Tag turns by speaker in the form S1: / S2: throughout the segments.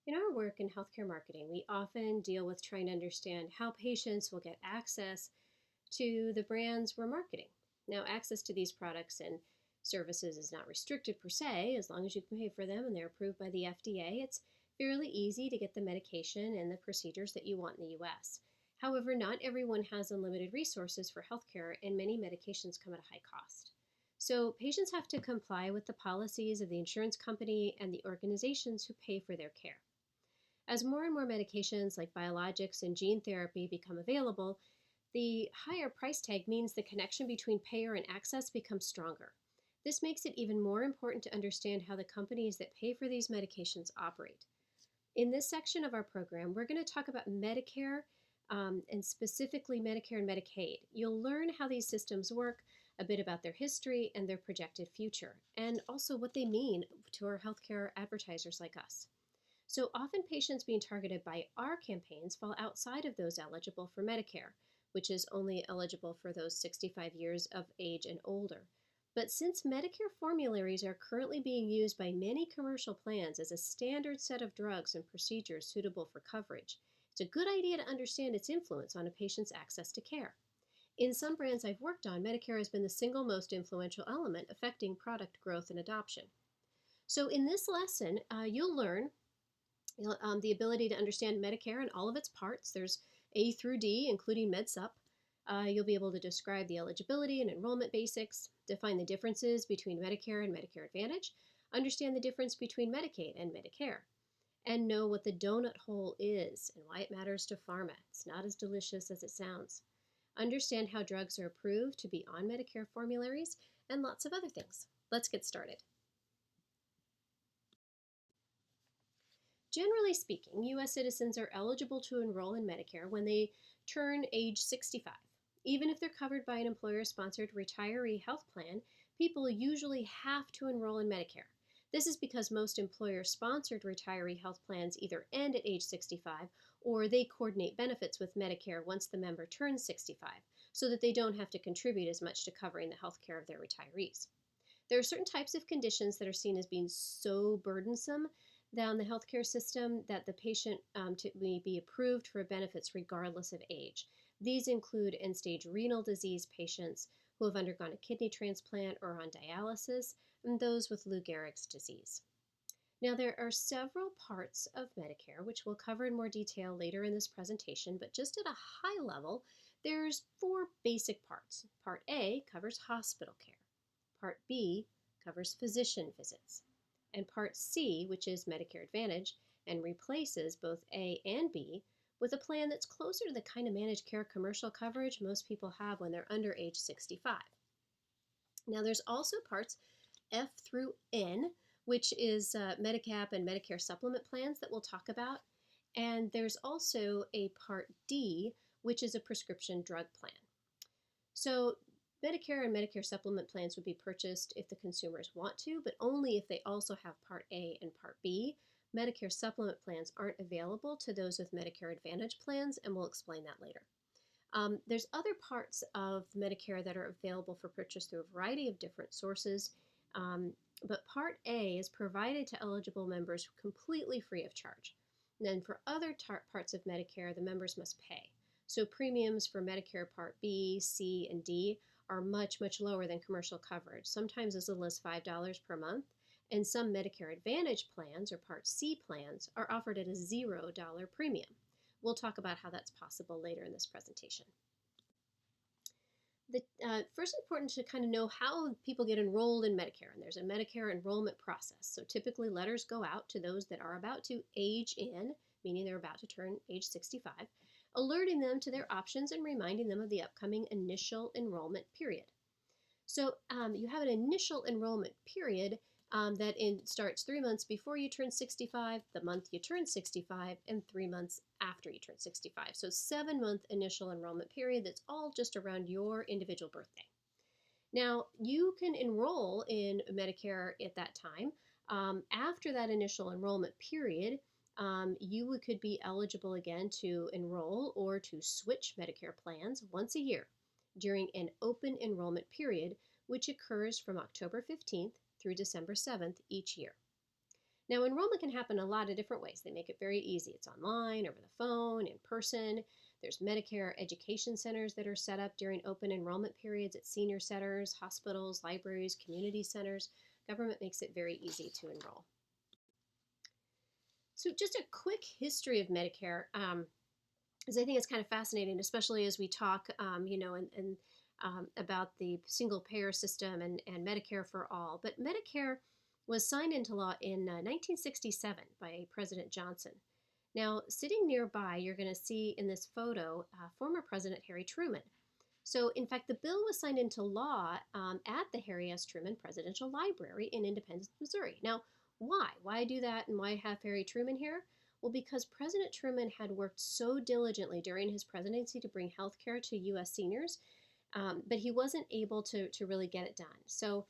S1: In our work in healthcare marketing, we often deal with trying to understand how patients will get access to the brands we're marketing. Now, access to these products and services is not restricted per se, as long as you can pay for them and they're approved by the FDA. It's fairly easy to get the medication and the procedures that you want in the US. However, not everyone has unlimited resources for healthcare, and many medications come at a high cost. So, patients have to comply with the policies of the insurance company and the organizations who pay for their care. As more and more medications like biologics and gene therapy become available, the higher price tag means the connection between payer and access becomes stronger. This makes it even more important to understand how the companies that pay for these medications operate. In this section of our program, we're going to talk about Medicare and specifically Medicare and Medicaid. You'll learn how these systems work, a bit about their history and their projected future, and also what they mean to our healthcare advertisers like us. So often patients being targeted by our campaigns fall outside of those eligible for Medicare, which is only eligible for those 65 years of age and older. But since Medicare formularies are currently being used by many commercial plans as a standard set of drugs and procedures suitable for coverage, it's a good idea to understand its influence on a patient's access to care. In some brands I've worked on, Medicare has been the single most influential element affecting product growth and adoption. So in this lesson, you'll learn the ability to understand Medicare and all of its parts. There's A through D, including MedSup. You'll be able to describe the eligibility and enrollment basics, define the differences between Medicare and Medicare Advantage, understand the difference between Medicaid and Medicare, and know what the donut hole is and why it matters to pharma. It's not as delicious as it sounds. Understand how drugs are approved to be on Medicare formularies, and lots of other things. Let's get started. Generally speaking, U.S. citizens are eligible to enroll in Medicare when they turn age 65. Even if they're covered by an employer-sponsored retiree health plan, people usually have to enroll in Medicare. This is because most employer-sponsored retiree health plans either end at age 65 or they coordinate benefits with Medicare once the member turns 65 so that they don't have to contribute as much to covering the health care of their retirees. There are certain types of conditions that are seen as being so burdensome down the healthcare system that the patient may be approved for benefits regardless of age. These include end-stage renal disease patients who have undergone a kidney transplant or are on dialysis, and those with Lou Gehrig's disease. Now, there are several parts of Medicare, which we'll cover in more detail later in this presentation, but just at a high level, there's four basic parts. Part A covers hospital care. Part B covers physician visits. And Part C, which is Medicare Advantage, and replaces both A and B with a plan that's closer to the kind of managed care commercial coverage most people have when they're under age 65. Now, there's also parts F through N, which is Medigap and Medicare supplement plans that we'll talk about. And there's also a Part D, which is a prescription drug plan. So Medicare and Medicare supplement plans would be purchased if the consumers want to, but only if they also have Part A and Part B. Medicare supplement plans aren't available to those with Medicare Advantage plans, and we'll explain that later. There's other parts of Medicare that are available for purchase through a variety of different sources, but Part A is provided to eligible members completely free of charge. And then for other parts of Medicare, the members must pay. So premiums for Medicare Part B, C, and D are much, much lower than commercial coverage, sometimes as little as $5 per month, and some Medicare Advantage plans, or Part C plans, are offered at a $0 premium. We'll talk about how that's possible later in this presentation. First, important to kind of know how people get enrolled in Medicare, and there's a Medicare enrollment process. So typically letters go out to those that are about to age in, meaning they're about to turn age 65, alerting them to their options and reminding them of the upcoming initial enrollment period. So you have an initial enrollment period that starts 3 months before you turn 65, the month you turn 65, and 3 months after you turn 65. So 7-month initial enrollment period that's all just around your individual birthday. Now, you can enroll in Medicare at that time. After that initial enrollment period, you could be eligible again to enroll or to switch Medicare plans once a year during an open enrollment period, which occurs from October 15th through December 7th each year. Now, enrollment can happen a lot of different ways. They make it very easy. It's online, over the phone, in person. There's Medicare education centers that are set up during open enrollment periods at senior centers, hospitals, libraries, community centers. Government makes it very easy to enroll. So, just a quick history of Medicare, because I think it's kind of fascinating, especially as we talk, about the single payer system and Medicare for all. But Medicare was signed into law in 1967 by President Johnson. Now, sitting nearby, you're going to see in this photo former President Harry Truman. So, in fact, the bill was signed into law at the Harry S. Truman Presidential Library in Independence, Missouri. Now, why? Why do that and why have Harry Truman here? Well, because President Truman had worked so diligently during his presidency to bring health care to U.S. seniors, but he wasn't able to really get it done. So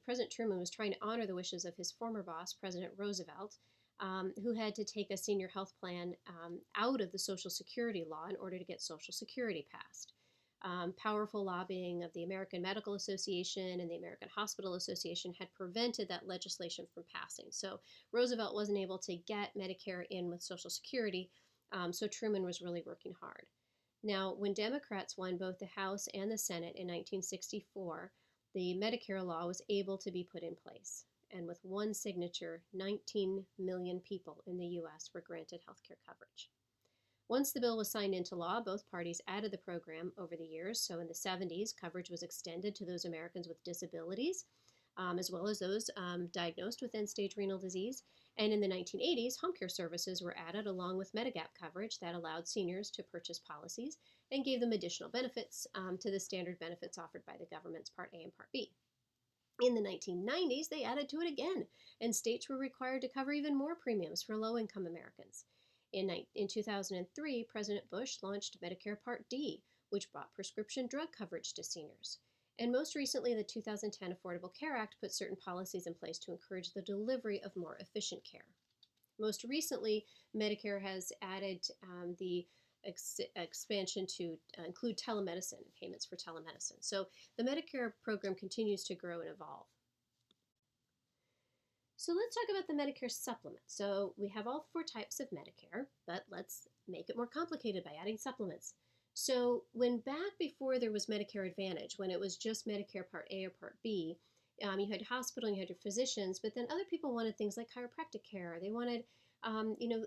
S1: President Truman was trying to honor the wishes of his former boss, President Roosevelt, who had to take a senior health plan out of the Social Security law in order to get Social Security passed. Powerful lobbying of the American Medical Association and the American Hospital Association had prevented that legislation from passing. So Roosevelt wasn't able to get Medicare in with Social Security, so Truman was really working hard. Now, when Democrats won both the House and the Senate in 1964, the Medicare law was able to be put in place. And with one signature, 19 million people in the U.S. were granted health care coverage. Once the bill was signed into law, both parties added the program over the years. So in the 70s, coverage was extended to those Americans with disabilities, as well as those diagnosed with end-stage renal disease. And in the 1980s, home care services were added along with Medigap coverage that allowed seniors to purchase policies and gave them additional benefits to the standard benefits offered by the government's Part A and Part B. In the 1990s, they added to it again, and states were required to cover even more premiums for low-income Americans. In 2003, President Bush launched Medicare Part D, which brought prescription drug coverage to seniors. And most recently, the 2010 Affordable Care Act put certain policies in place to encourage the delivery of more efficient care. Most recently, Medicare has added the expansion to include telemedicine and payments for telemedicine. So the Medicare program continues to grow and evolve. So let's talk about the Medicare supplement. So we have all four types of Medicare, but let's make it more complicated by adding supplements. So when back before there was Medicare Advantage, when it was just Medicare Part A or Part B, you had hospital and you had your physicians, but then other people wanted things like chiropractic care. They wanted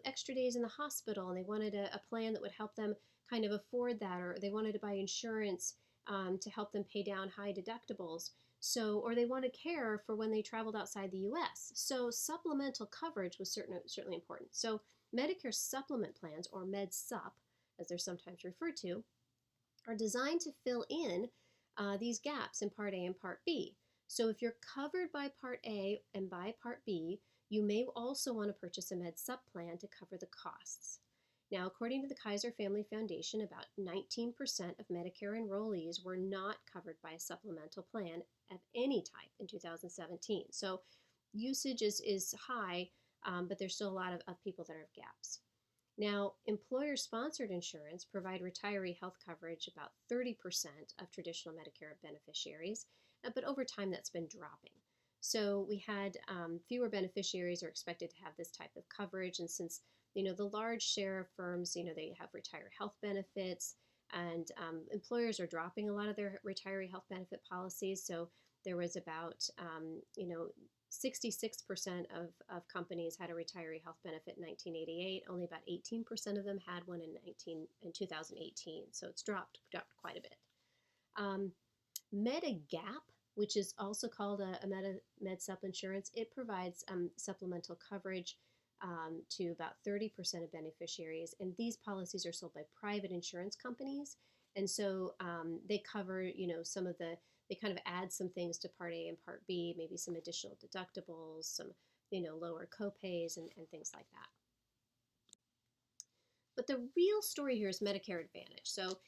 S1: extra days in the hospital, and they wanted a plan that would help them kind of afford that, or they wanted to buy insurance to help them pay down high deductibles. So, or they wanted care for when they traveled outside the U.S. So supplemental coverage was certainly important. So Medicare supplement plans, or MedSup, as they're sometimes referred to, are designed to fill in these gaps in Part A and Part B. So if you're covered by Part A and by Part B, you may also want to purchase a MedSup plan to cover the costs. Now, according to the Kaiser Family Foundation, about 19% of Medicare enrollees were not covered by a supplemental plan of any type in 2017. So usage is high, but there's still a lot of people that have gaps. Now, employer-sponsored insurance provide retiree health coverage about 30% of traditional Medicare beneficiaries, but over time that's been dropping. So we had fewer beneficiaries are expected to have this type of coverage, and since the large share of firms, they have retiree health benefits, and employers are dropping a lot of their retiree health benefit policies. So there was about 66% of companies had a retiree health benefit in 1988. Only about 18% of them had one in 2018. So it's dropped quite a bit. Medigap, which is also called a MedSup insurance, it provides supplemental coverage to about 30% of beneficiaries, and these policies are sold by private insurance companies, and so they cover, they kind of add some things to Part A and Part B, maybe some additional deductibles, some, lower copays and things like that. But the real story here is Medicare Advantage. So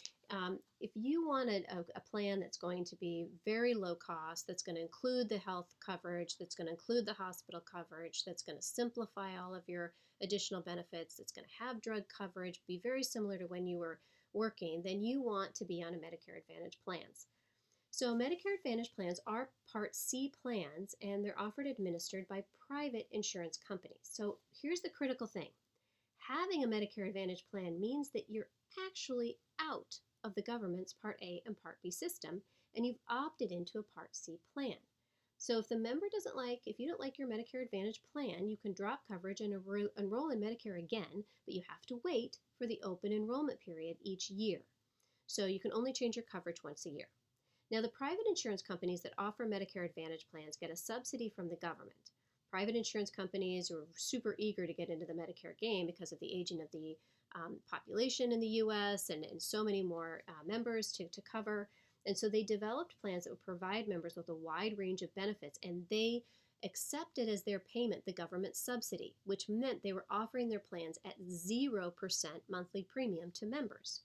S1: if you want a plan that's going to be very low cost, that's going to include the health coverage, that's going to include the hospital coverage, that's going to simplify all of your additional benefits, that's going to have drug coverage, be very similar to when you were working, then you want to be on a Medicare Advantage plans. So, Medicare Advantage plans are Part C plans, and they're offered administered by private insurance companies. So, here's the critical thing: having a Medicare Advantage plan means that you're actually out of the government's Part A and Part B system, and you've opted into a Part C plan. So if you don't like your Medicare Advantage plan, you can drop coverage and enroll in Medicare again, but you have to wait for the open enrollment period each year. So you can only change your coverage once a year. Now, the private insurance companies that offer Medicare Advantage plans get a subsidy from the government. Private insurance companies are super eager to get into the Medicare game because of the aging of the population in the US and so many more members to cover. And so they developed plans that would provide members with a wide range of benefits, and they accepted as their payment the government subsidy, which meant they were offering their plans at 0% monthly premium to members.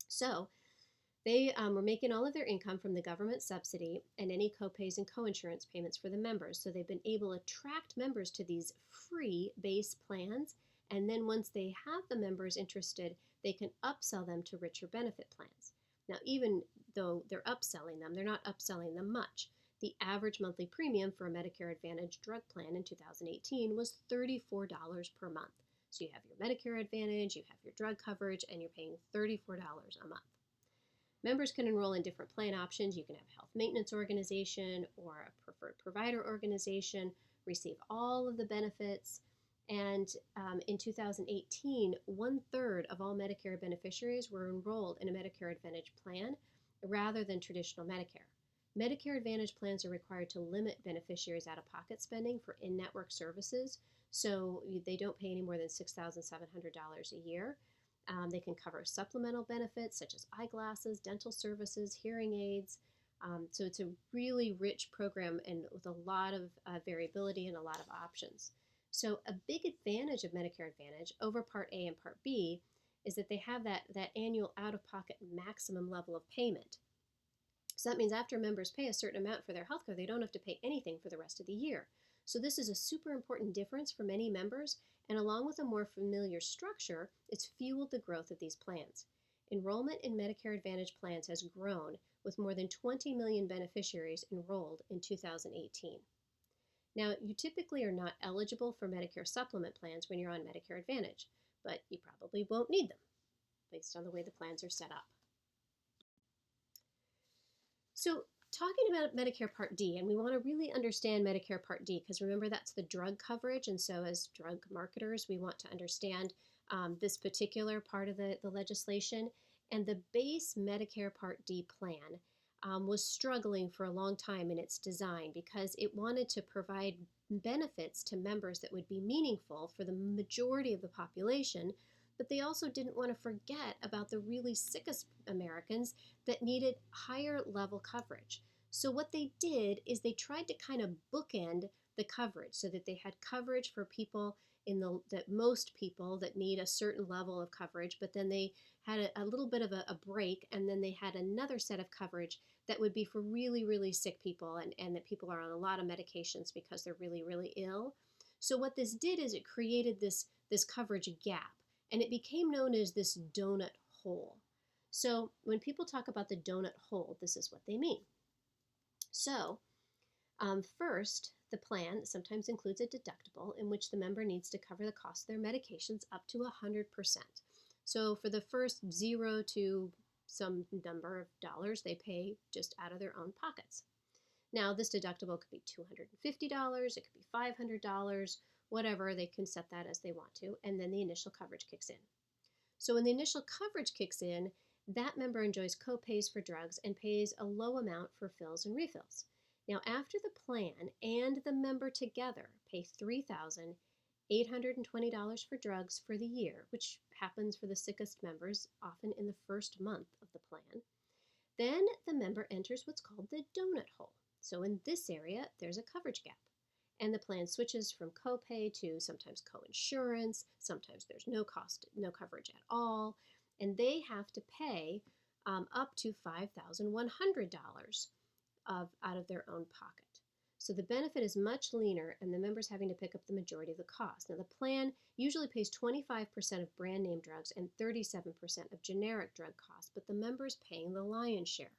S1: So they were making all of their income from the government subsidy and any copays and coinsurance payments for the members. So they've been able to attract members to these free base plans. And then once they have the members interested, they can upsell them to richer benefit plans. Now, even though they're upselling them, they're not upselling them much. The average monthly premium for a Medicare Advantage drug plan in 2018 was $34 per month. So you have your Medicare Advantage, you have your drug coverage, and you're paying $34 a month. Members can enroll in different plan options. You can have a health maintenance organization or a preferred provider organization, receive all of the benefits. And in 2018, 1/3 of all Medicare beneficiaries were enrolled in a Medicare Advantage plan rather than traditional Medicare. Medicare Advantage plans are required to limit beneficiaries' out-of-pocket spending for in-network services, so they don't pay any more than $6,700 a year. They can cover supplemental benefits such as eyeglasses, dental services, hearing aids. So it's a really rich program and with a lot of variability and a lot of options. So a big advantage of Medicare Advantage over Part A and Part B is that they have that annual out-of-pocket maximum level of payment. So that means after members pay a certain amount for their healthcare, they don't have to pay anything for the rest of the year. So this is a super important difference for many members, and along with a more familiar structure, it's fueled the growth of these plans. Enrollment in Medicare Advantage plans has grown, with more than 20 million beneficiaries enrolled in 2018. Now, you typically are not eligible for Medicare supplement plans when you're on Medicare Advantage, but you probably won't need them based on the way the plans are set up. So, talking about Medicare Part D, and we want to really understand Medicare Part D because remember that's the drug coverage, and so as drug marketers, we want to understand this particular part of the legislation. And the base Medicare Part D plan was struggling for a long time in its design because it wanted to provide benefits to members that would be meaningful for the majority of the population, but they also didn't want to forget about the really sickest Americans that needed higher level coverage. So what they did is they tried to kind of bookend the coverage so that they had coverage for people that most people that need a certain level of coverage, but then they had a little bit of a break, and then they had another set of coverage that would be for really, really sick people and that people are on a lot of medications because they're really, really ill. So what this did is it created this coverage gap, and it became known as this donut hole. So when people talk about the donut hole, this is what they mean. So first, the plan sometimes includes a deductible in which the member needs to cover the cost of their medications up to 100%. So for the first 0 to some number of dollars, they pay just out of their own pockets. Now, this deductible could be $250, it could be $500, whatever. They can set that as they want to, and then the initial coverage kicks in. So when the initial coverage kicks in, that member enjoys co-pays for drugs and pays a low amount for fills and refills. Now, after the plan and the member together pay $3,820 for drugs for the year, which happens for the sickest members often in the first month of the plan, then the member enters what's called the donut hole. So in this area, there's a coverage gap. And the plan switches from copay to sometimes coinsurance, sometimes there's no coverage at all, and they have to pay up to $5,100 out of their own pocket. So the benefit is much leaner, and the member's having to pick up the majority of the cost. Now, the plan usually pays 25% of brand name drugs and 37% of generic drug costs, but the member's paying the lion's share.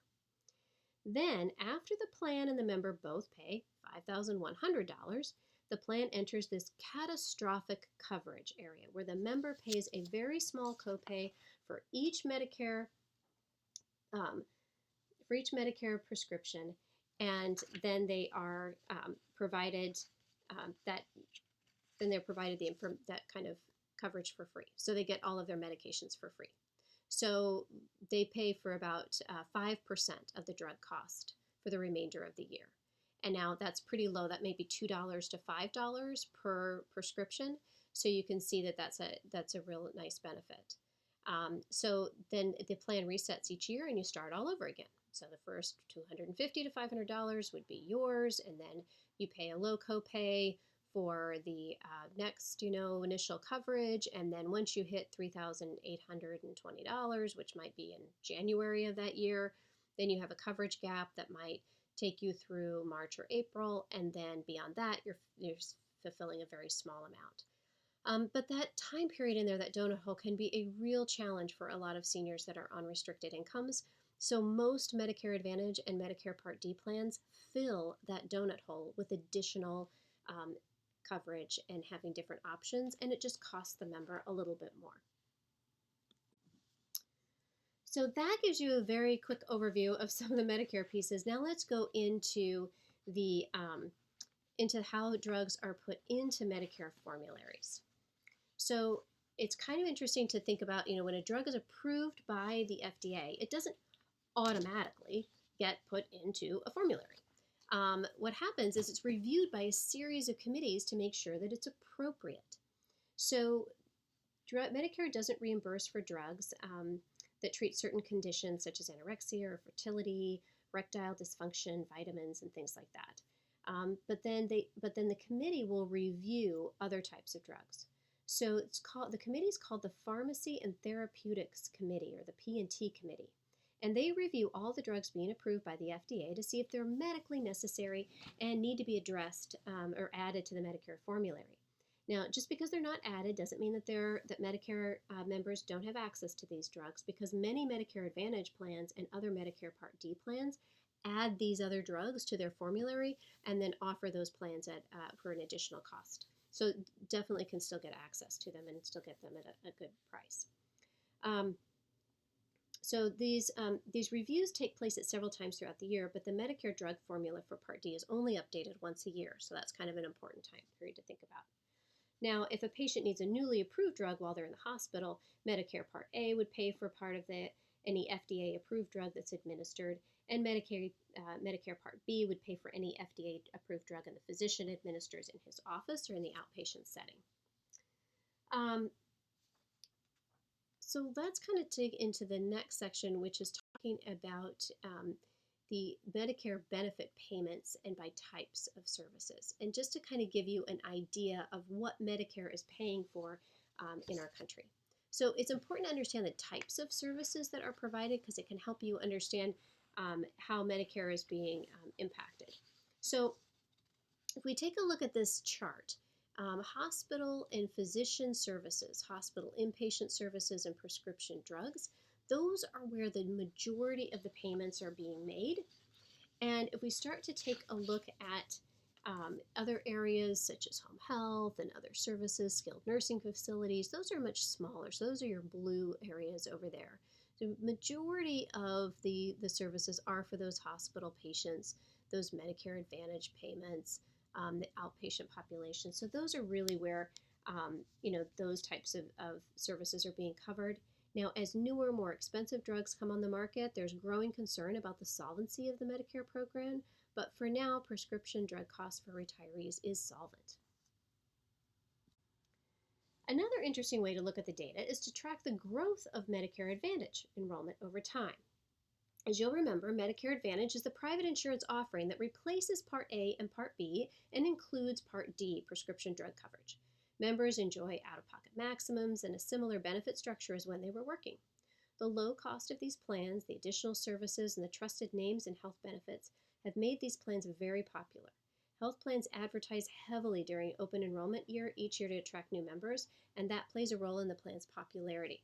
S1: Then, after the plan and the member both pay $5,100, the plan enters this catastrophic coverage area where the member pays a very small copay for each Medicare um, prescription, and then they are provided that then they're provided that kind of coverage for free. So they get all of their medications for free. So they pay for about 5% of the drug cost for the remainder of the year. And now that's pretty low. That may be $2 to $5 per prescription. So you can see that that's a real nice benefit. So then the plan resets each year and you start all over again. So the first $250 to $500 would be yours, and then you pay a low copay for the next, initial coverage, and then once you hit $3,820, which might be in January of that year, then you have a coverage gap that might take you through March or April, and then beyond that, you're fulfilling a very small amount. But that time period in there, that donut hole, can be a real challenge for a lot of seniors that are on restricted incomes. So most Medicare Advantage and Medicare Part D plans fill that donut hole with additional coverage and having different options, and it just costs the member a little bit more. So that gives you a very quick overview of some of the Medicare pieces. Now let's go into into how drugs are put into Medicare formularies. So it's kind of interesting to think about, when a drug is approved by the FDA, it doesn't automatically get put into a formulary. What happens is it's reviewed by a series of committees to make sure that it's appropriate. So Medicare doesn't reimburse for drugs that treat certain conditions such as anorexia or fertility, erectile dysfunction, vitamins, and things like that. But then the committee will review other types of drugs. So the committee is called the Pharmacy and Therapeutics Committee, or the P&T Committee. And they review all the drugs being approved by the FDA to see if they're medically necessary and need to be addressed or added to the Medicare formulary. Now, just because they're not added doesn't mean that Medicare members don't have access to these drugs, because many Medicare Advantage plans and other Medicare Part D plans add these other drugs to their formulary and then offer those plans for an additional cost. So definitely can still get access to them and still get them at a good price. So these reviews take place at several times throughout the year, but the Medicare drug formula for Part D is only updated once a year, so that's kind of an important time period to think about. Now, if a patient needs a newly approved drug while they're in the hospital, Medicare Part A would pay for part of any FDA-approved drug that's administered, and Medicare Part B would pay for any FDA-approved drug the physician administers in his office or in the outpatient setting. So let's kind of dig into the next section, which is talking about the Medicare benefit payments and by types of services. And just to kind of give you an idea of what Medicare is paying for in our country. So it's important to understand the types of services that are provided, because it can help you understand how Medicare is being impacted. So if we take a look at this chart, hospital and physician services, hospital inpatient services, and prescription drugs, those are where the majority of the payments are being made. And if we start to take a look at other areas such as home health and other services, skilled nursing facilities, those are much smaller. So those are your blue areas over there. The majority of the services are for those hospital patients, those Medicare Advantage payments, the outpatient population. So those are really where those types of services are being covered. Now, as newer, more expensive drugs come on the market, there's growing concern about the solvency of the Medicare program, but for now, prescription drug costs for retirees is solvent. Another interesting way to look at the data is to track the growth of Medicare Advantage enrollment over time. As you'll remember, Medicare Advantage is the private insurance offering that replaces Part A and Part B and includes Part D prescription drug coverage. Members enjoy out-of-pocket maximums and a similar benefit structure as when they were working. The low cost of these plans, the additional services, and the trusted names and health benefits have made these plans very popular. Health plans advertise heavily during open enrollment year each year to attract new members, and that plays a role in the plan's popularity.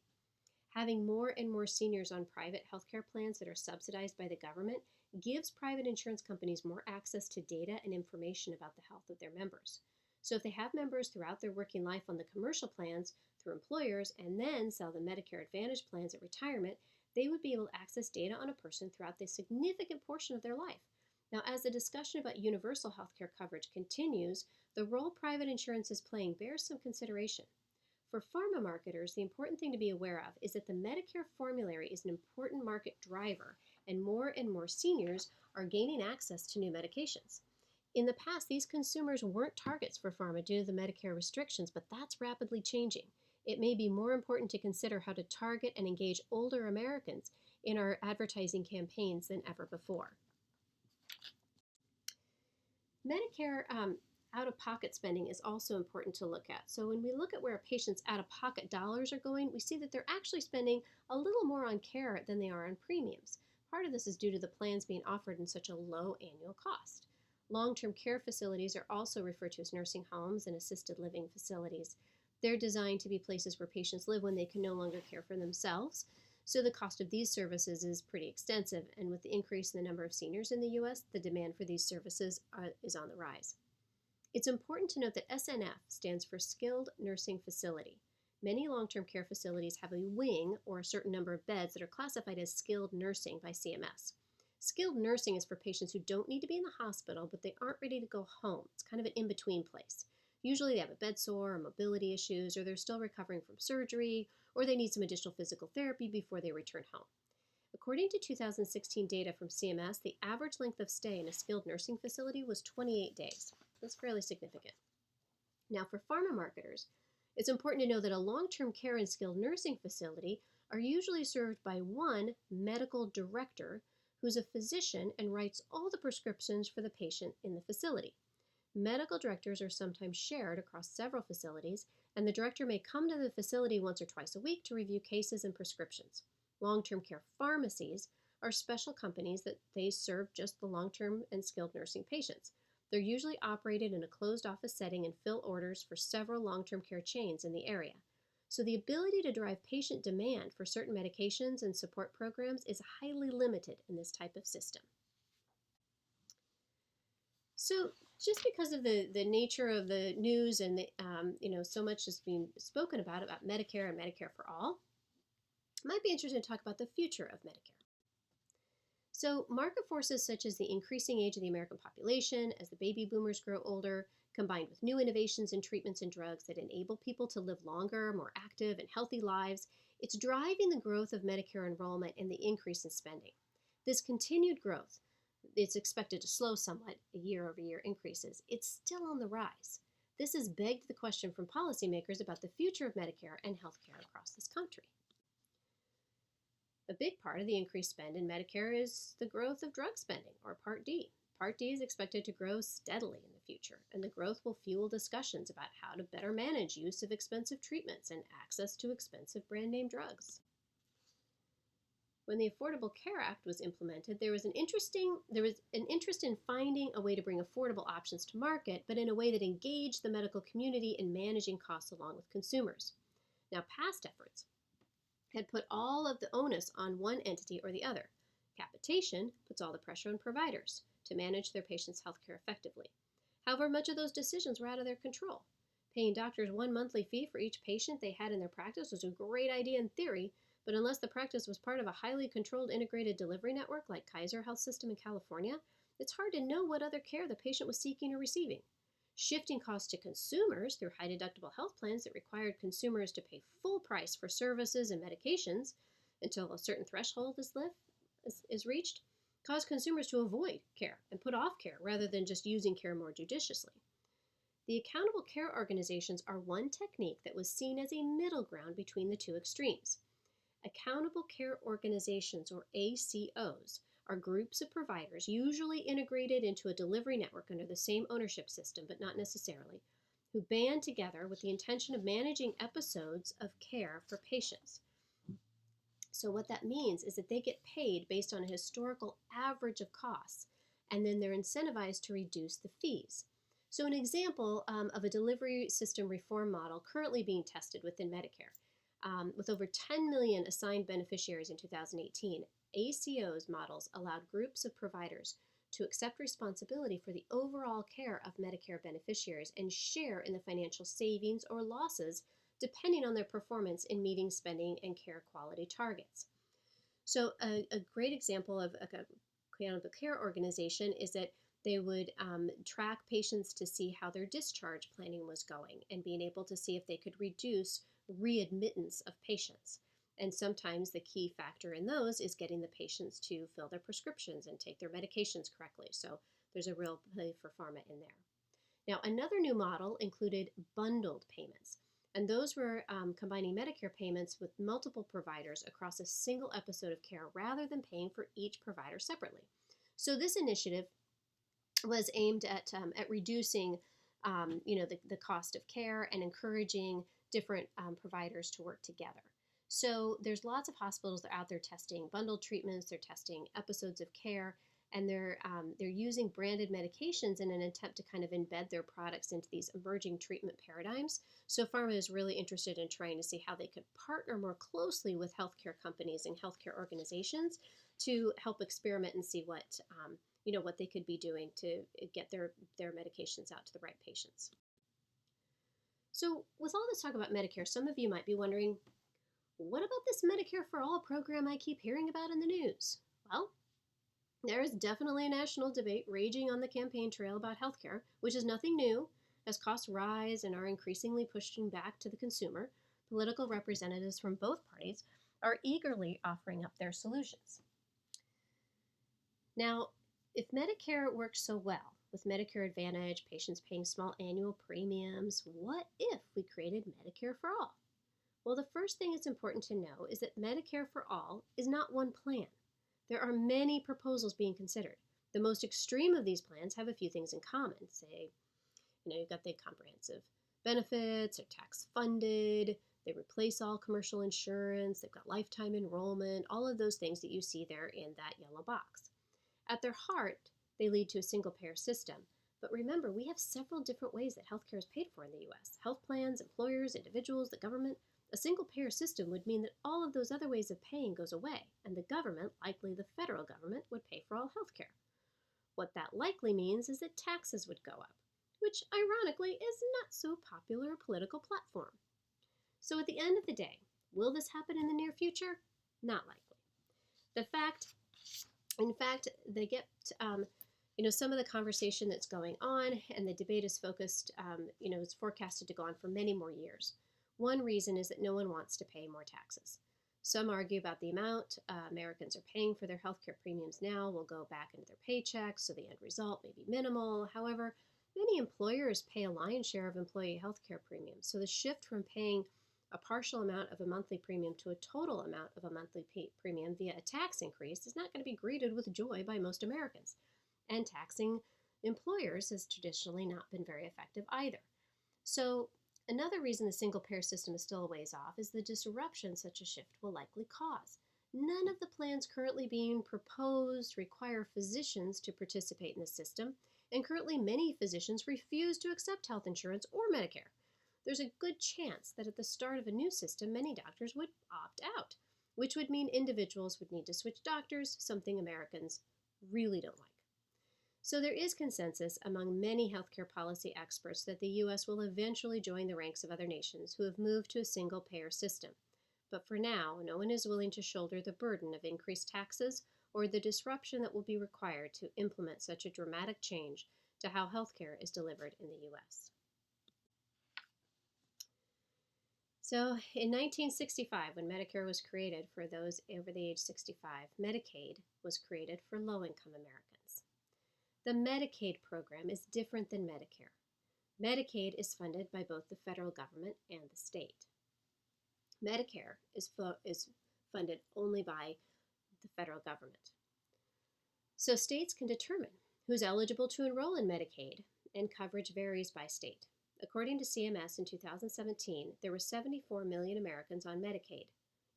S1: Having more and more seniors on private healthcare plans that are subsidized by the government gives private insurance companies more access to data and information about the health of their members. So if they have members throughout their working life on the commercial plans through employers and then sell the Medicare Advantage plans at retirement, they would be able to access data on a person throughout the significant portion of their life. Now, as the discussion about universal health care coverage continues, the role private insurance is playing bears some consideration. For pharma marketers, the important thing to be aware of is that the Medicare formulary is an important market driver, and more seniors are gaining access to new medications. In the past, these consumers weren't targets for pharma due to the Medicare restrictions, but that's rapidly changing. It may be more important to consider how to target and engage older Americans in our advertising campaigns than ever before. Medicare out-of-pocket spending is also important to look at. So when we look at where a patient's out-of-pocket dollars are going, we see that they're actually spending a little more on care than they are on premiums. Part of this is due to the plans being offered in such a low annual cost. Long-term care facilities are also referred to as nursing homes and assisted living facilities. They're designed to be places where patients live when they can no longer care for themselves. So the cost of these services is pretty extensive, and with the increase in the number of seniors in the U.S., the demand for these services is on the rise. It's important to note that SNF stands for Skilled Nursing Facility. Many long-term care facilities have a wing or a certain number of beds that are classified as skilled nursing by CMS. Skilled nursing is for patients who don't need to be in the hospital, but they aren't ready to go home. It's kind of an in-between place. Usually they have a bed sore or mobility issues, or they're still recovering from surgery, or they need some additional physical therapy before they return home. According to 2016 data from CMS, the average length of stay in a skilled nursing facility was 28 days. That's fairly significant. Now, for pharma marketers, it's important to know that a long-term care and skilled nursing facility are usually served by one medical director who's a physician and writes all the prescriptions for the patient in the facility. Medical directors are sometimes shared across several facilities, and the director may come to the facility once or twice a week to review cases and prescriptions. Long-term care pharmacies are special companies that they serve just the long-term and skilled nursing patients. They're usually operated in a closed office setting and fill orders for several long-term care chains in the area. So the ability to drive patient demand for certain medications and support programs is highly limited in this type of system. So just because of the nature of the news and so much is being spoken about Medicare and Medicare for all, it might be interesting to talk about the future of Medicare. So market forces such as the increasing age of the American population as the baby boomers grow older, combined with new innovations in treatments and drugs that enable people to live longer, more active, and healthy lives, it's driving the growth of Medicare enrollment and the increase in spending. This continued growth, it's expected to slow somewhat year-over-year increases. It's still on the rise. This has begged the question from policymakers about the future of Medicare and healthcare across this country. A big part of the increased spend in Medicare is the growth of drug spending, or Part D. Part D is expected to grow steadily in the future, and the growth will fuel discussions about how to better manage use of expensive treatments and access to expensive brand-name drugs. When the Affordable Care Act was implemented, there was an interest in finding a way to bring affordable options to market, but in a way that engaged the medical community in managing costs along with consumers. Now, past efforts had put all of the onus on one entity or the other. Capitation puts all the pressure on providers to manage their patients' health care effectively. However, much of those decisions were out of their control. Paying doctors one monthly fee for each patient they had in their practice was a great idea in theory, but unless the practice was part of a highly controlled integrated delivery network like Kaiser Health System in California, it's hard to know what other care the patient was seeking or receiving. Shifting costs to consumers through high-deductible health plans that required consumers to pay full price for services and medications until a certain threshold is reached caused consumers to avoid care and put off care rather than just using care more judiciously. The accountable care organizations are one technique that was seen as a middle ground between the two extremes. Accountable care organizations, or ACOs, are groups of providers usually integrated into a delivery network under the same ownership system, but not necessarily, who band together with the intention of managing episodes of care for patients. So what that means is that they get paid based on a historical average of costs, and then they're incentivized to reduce the fees. So an example of a delivery system reform model currently being tested within Medicare, with over 10 million assigned beneficiaries in 2018, ACO's models allowed groups of providers to accept responsibility for the overall care of Medicare beneficiaries and share in the financial savings or losses depending on their performance in meeting spending and care quality targets. So, a great example of a accountable care organization is that they would track patients to see how their discharge planning was going and being able to see if they could reduce readmittance of patients. And sometimes the key factor in those is getting the patients to fill their prescriptions and take their medications correctly. So there's a real play for pharma in there. Now, another new model included bundled payments. And those were combining Medicare payments with multiple providers across a single episode of care rather than paying for each provider separately. So this initiative was aimed at reducing the cost of care and encouraging different providers to work together. So there's lots of hospitals that are out there testing bundled treatments, they're testing episodes of care, and they're using branded medications in an attempt to kind of embed their products into these emerging treatment paradigms. So pharma is really interested in trying to see how they could partner more closely with healthcare companies and healthcare organizations to help experiment and see what they could be doing to get their medications out to the right patients. So with all this talk about Medicare, some of you might be wondering, what about this Medicare for All program I keep hearing about in the news? Well, there is definitely a national debate raging on the campaign trail about healthcare, which is nothing new. As costs rise and are increasingly pushing back to the consumer, political representatives from both parties are eagerly offering up their solutions. Now, if Medicare works so well, with Medicare Advantage, patients paying small annual premiums, what if we created Medicare for All? Well, the first thing it's important to know is that Medicare for All is not one plan. There are many proposals being considered. The most extreme of these plans have a few things in common. Say, you've got the comprehensive benefits, they're tax funded, they replace all commercial insurance, they've got lifetime enrollment, all of those things that you see there in that yellow box. At their heart, they lead to a single payer system. But remember, we have several different ways that healthcare is paid for in the U.S. Health plans, employers, individuals, the government. A single payer system would mean that all of those other ways of paying goes away, and the government, likely the federal government, would pay for all healthcare. What that likely means is that taxes would go up, which ironically is not so popular a political platform. So at the end of the day, will this happen in the near future? Not likely. In fact, they get some of the conversation that's going on, and the debate is focused, it's forecasted to go on for many more years. One reason is that no one wants to pay more taxes. Some argue about the amount Americans are paying for their healthcare premiums now will go back into their paychecks, so the end result may be minimal. However, many employers pay a lion's share of employee healthcare premiums, so the shift from paying a partial amount of a monthly premium to a total amount of a monthly premium via a tax increase is not going to be greeted with joy by most Americans. And taxing employers has traditionally not been very effective either. So another reason the single payer system is still a ways off is the disruption such a shift will likely cause. None of the plans currently being proposed require physicians to participate in the system, and currently many physicians refuse to accept health insurance or Medicare. There's a good chance that at the start of a new system, many doctors would opt out, which would mean individuals would need to switch doctors, something Americans really don't like. So there is consensus among many healthcare policy experts that the U.S. will eventually join the ranks of other nations who have moved to a single-payer system. But for now, no one is willing to shoulder the burden of increased taxes or the disruption that will be required to implement such a dramatic change to how healthcare is delivered in the U.S. So in 1965, when Medicare was created for those over the age 65, Medicaid was created for low-income Americans. The Medicaid program is different than Medicare. Medicaid is funded by both the federal government and the state. Medicare is funded only by the federal government. So states can determine who's eligible to enroll in Medicaid, and coverage varies by state. According to CMS in 2017, there were 74 million Americans on Medicaid.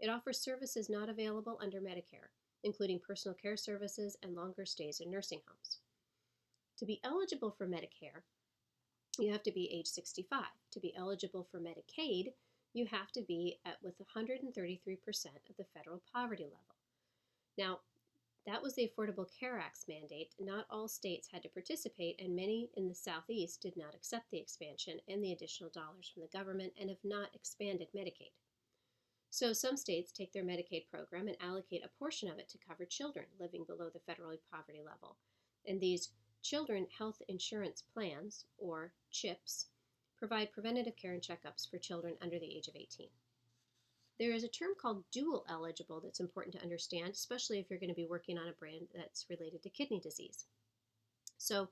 S1: It offers services not available under Medicare, including personal care services and longer stays in nursing homes. To be eligible for Medicare, you have to be age 65. To be eligible for Medicaid, you have to be with 133% of the federal poverty level. Now, that was the Affordable Care Act's mandate. Not all states had to participate, and many in the Southeast did not accept the expansion and the additional dollars from the government and have not expanded Medicaid. So some states take their Medicaid program and allocate a portion of it to cover children living below the federal poverty level. And these Children Health Insurance Plans, or CHIPs, provide preventative care and checkups for children under the age of 18. There is a term called dual eligible that's important to understand, especially if you're going to be working on a brand that's related to kidney disease. So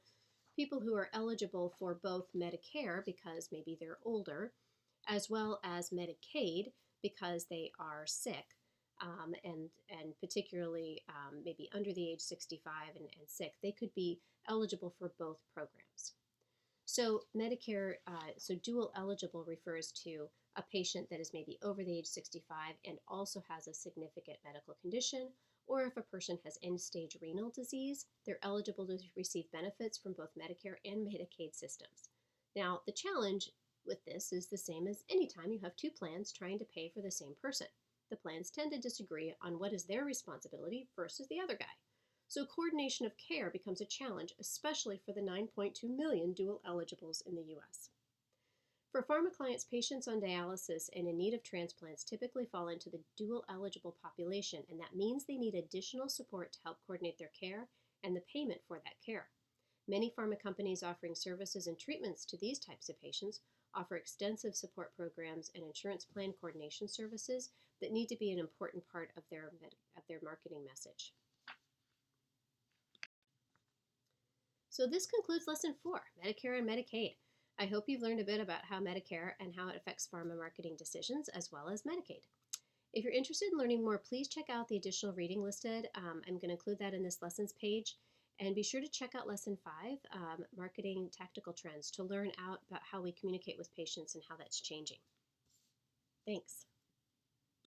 S1: people who are eligible for both Medicare because maybe they're older, as well as Medicaid because they are sick, and particularly maybe under the age 65 and sick, they could be eligible for both programs. So Medicare, so dual eligible refers to a patient that is maybe over the age 65 and also has a significant medical condition, or if a person has end-stage renal disease, they're eligible to receive benefits from both Medicare and Medicaid systems. Now, the challenge with this is the same as any time you have two plans trying to pay for the same person. The plans tend to disagree on what is their responsibility versus the other guy. So coordination of care becomes a challenge, especially for the 9.2 million dual eligibles in the U.S. For pharma clients, patients on dialysis and in need of transplants typically fall into the dual eligible population, and that means they need additional support to help coordinate their care and the payment for that care. Many pharma companies offering services and treatments to these types of patients offer extensive support programs and insurance plan coordination services that need to be an important part of their marketing message. So this concludes Lesson 4, Medicare and Medicaid. I hope you've learned a bit about how Medicare and how it affects pharma marketing decisions, as well as Medicaid. If you're interested in learning more, please check out the additional reading listed. I'm going to include that in this lessons page. And be sure to check out Lesson 5, Marketing Tactical Trends, to learn out about how we communicate with patients and how that's changing. Thanks.